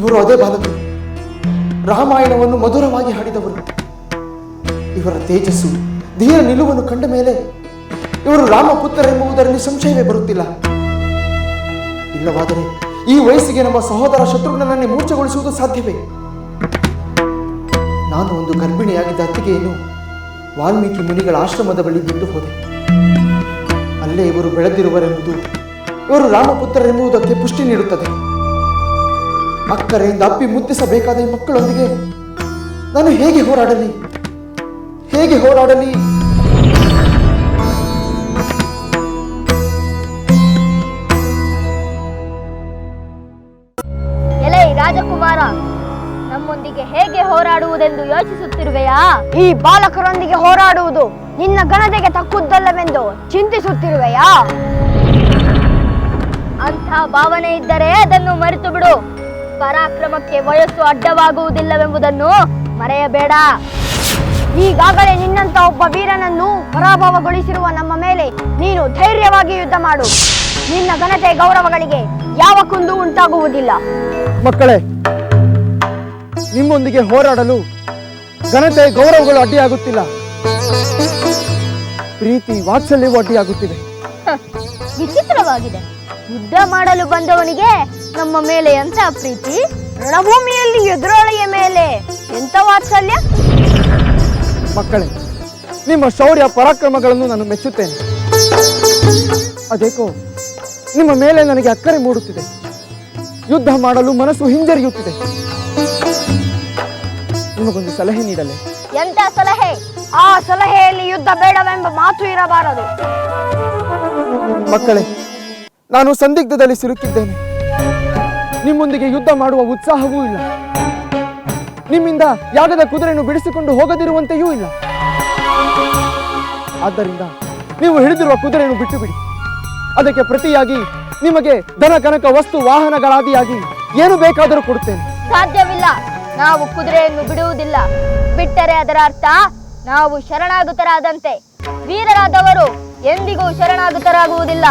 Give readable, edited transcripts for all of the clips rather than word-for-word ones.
ಇವರು ಅದೇ ಬಾಲಕರು, ರಾಮಾಯಣವನ್ನು ಮಧುರವಾಗಿ ಹಾಡಿದವರು. ಇವರ ತೇಜಸ್ಸು, ಧೀರ ನಿಲುವನ್ನು ಕಂಡ ಮೇಲೆ ಇವರು ರಾಮಪುತ್ರರೆಂಬುದರಲ್ಲಿ ಸಂಶಯವೇ ಬರುತ್ತಿಲ್ಲ. ಇಲ್ಲವಾದರೆ ಈ ವಯಸ್ಸಿಗೆ ನಮ್ಮ ಸಹೋದರ ಶತ್ರುಘ್ನನನ್ನೇ ಮೂರ್ಛೆಗೊಳಿಸುವುದು ಸಾಧ್ಯವೇ? ನಾನು ಒಂದು ಗರ್ಭಿಣಿಯಾಗಿದ್ದ ಅತ್ತಿಗೆಯನ್ನು ವಾಲ್ಮೀಕಿ ಮುನಿಗಳ ಆಶ್ರಮದ ಬಳಿ ಬಿಟ್ಟು ಹೋದೆ. ಅಲ್ಲೇ ಇವರು ಬೆಳೆದಿರುವರೆಂಬುದು, ಇವರು ರಾಮಪುತ್ರರೆಂಬುದಕ್ಕೆ ಪುಷ್ಟಿ ನೀಡುತ್ತದೆ. ಅಕ್ಕರೆಯಿಂದ ಅಪ್ಪಿ ಮುದ್ದಿಸಬೇಕಾದ ಈ ಮಕ್ಕಳೊಂದಿಗೆ ನಾನು ಹೇಗೆ ಹೋರಾಡಲಿ? ಎಲೈ ರಾಜಕುಮಾರ, ನಮ್ಮೊಂದಿಗೆ ಹೇಗೆ ಹೋರಾಡುವುದೆಂದು ಯೋಚಿಸುತ್ತಿರುವೆಯಾ? ಈ ಬಾಲಕರೊಂದಿಗೆ ಹೋರಾಡುವುದು ನಿನ್ನ ಗಣತೆಗೆ ತಕ್ಕುದಲ್ಲವೆಂದು ಚಿಂತಿಸುತ್ತಿರುವೆಯಾ? ಅಂಥ ಭಾವನೆ ಇದ್ದರೆ ಅದನ್ನು ಮರೆತು ಬಿಡು. ಪರಾಕ್ರಮಕ್ಕೆ ವಯಸ್ಸು ಅಡ್ಡವಾಗುವುದಿಲ್ಲವೆಂಬುದನ್ನು ಮರೆಯಬೇಡ. ಈಗಾಗಲೇ ನಿನ್ನಂತ ಒಬ್ಬ ವೀರನನ್ನು ಪರಾಭವಗೊಳಿಸಿರುವ ನಮ್ಮ ಮೇಲೆ ನೀನು ಧೈರ್ಯವಾಗಿ ಯುದ್ಧ ಮಾಡು. ನಿನ್ನ ಘನತೆ ಗೌರವಗಳಿಗೆ ಯಾವ ಕುಂದು ಉಂಟಾಗುವುದಿಲ್ಲ. ಮಕ್ಕಳೇ, ನಿಮ್ಮೊಂದಿಗೆ ಹೋರಾಡಲು ಘನತೆ ಗೌರವಗಳು ಅಡ್ಡಿಯಾಗುತ್ತಿಲ್ಲ, ಪ್ರೀತಿ ವಾತ್ಸಲ್ಯವೂ ಅಡ್ಡಿಯಾಗುತ್ತಿದೆ. ವಿಚಿತ್ರವಾಗಿದೆ. ಯುದ್ಧ ಮಾಡಲು ಬಂದವನಿಗೆ ನಮ್ಮ ಮೇಲೆ ಎಂಥ ಪ್ರೀತಿ, ರಣಭೂಮಿಯಲ್ಲಿ ಎದುರಾಳಿಯ ಮೇಲೆ ಎಂಥ ವಾತ್ಸಲ್ಯ. ಮಕ್ಕಳೇ, ನಿಮ್ಮ ಶೌರ್ಯ ಪರಾಕ್ರಮಗಳನ್ನು ನಾನು ಮೆಚ್ಚುತ್ತೇನೆ. ಅದೇಕೋ ನಿಮ್ಮ ಮೇಲೆ ನನಗೆ ಅಕ್ಕರೆ ಮೂಡುತ್ತಿದೆ. ಯುದ್ಧ ಮಾಡಲು ಮನಸ್ಸು ಹಿಂಜರಿಯುತ್ತಿದೆ. ನಿಮಗೊಂದು ಸಲಹೆ ನೀಡಲೇ? ಎಂಥ ಸಲಹೆ? ಆ ಸಲಹೆಯಲ್ಲಿ ಯುದ್ಧ ಬೇಡವೆಂಬ ಮಾತು ಇರಬಾರದು. ಮಕ್ಕಳೇ, ನಾನು ಸಂದಿಗ್ಧದಲ್ಲಿ ಸಿಲುಕಿದ್ದೇನೆ. ನಿಮ್ಮೊಂದಿಗೆ ಯುದ್ಧ ಮಾಡುವ ಉತ್ಸಾಹವೂ ಇಲ್ಲ. ನಿಮ್ಮಿಂದ ಯಾಗದ ಕುದುರೆಯನ್ನು ಬಿಡಿಸಿಕೊಂಡು ಹೋಗದಿರುವಂತೆಯೂ ಇಲ್ಲ. ಆದ್ದರಿಂದ ನೀವು ಹಿಡಿದಿರುವ ಕುದುರೆಯನ್ನು ಬಿಟ್ಟು ಬಿಡಿ. ಅದಕ್ಕೆ ಪ್ರತಿಯಾಗಿ ನಿಮಗೆ ಧನ ಕನಕ ವಸ್ತು ವಾಹನಗಳಾದಿಯಾಗಿ ಏನು ಬೇಕಾದರೂ ಕೊಡುತ್ತೇನೆ. ಸಾಧ್ಯವಿಲ್ಲ. ನಾವು ಕುದುರೆಯನ್ನು ಬಿಡುವುದಿಲ್ಲ. ಬಿಟ್ಟರೆ ಅದರ ಅರ್ಥ ನಾವು ಶರಣಾಗತರಾದಂತೆ. ವೀರರಾದವರು ಎಂದಿಗೂ ಶರಣಾಗತರಾಗುವುದಿಲ್ಲ.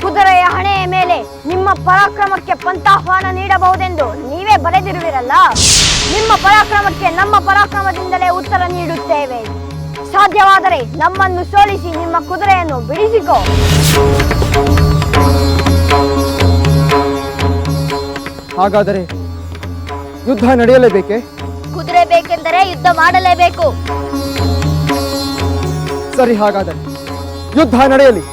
ಕುದುರೆಯ ಹಣೆಯ ಮೇಲೆ ನಿಮ್ಮ ಪರಾಕ್ರಮಕ್ಕೆ ಪಂಥಾಹ್ವಾನ ನೀಡಬಹುದೆಂದು ನೀವೇ ಬರೆದಿರುವಿರಲ್ಲ. ನಿಮ್ಮ ಪರಾಕ್ರಮಕ್ಕೆ ನಮ್ಮ ಪರಾಕ್ರಮದಿಂದಲೇ ಉತ್ತರ ನೀಡುತ್ತೇವೆ. ಸಾಧ್ಯವಾದರೆ ನಮ್ಮನ್ನು ಸೋಲಿಸಿ ನಿಮ್ಮ ಕುದುರೆಯನ್ನು ಬಿಡಿಸಿಕೋ. ಹಾಗಾದರೆ ಯುದ್ಧ ನಡೆಯಲೇಬೇಕೆ? ಕುದುರೆ ಬೇಕೆಂದರೆ ಯುದ್ಧ ಮಾಡಲೇಬೇಕು. ಸರಿ, ಹಾಗಾದರೆ ಯುದ್ಧ ನಡೆಯಲಿ.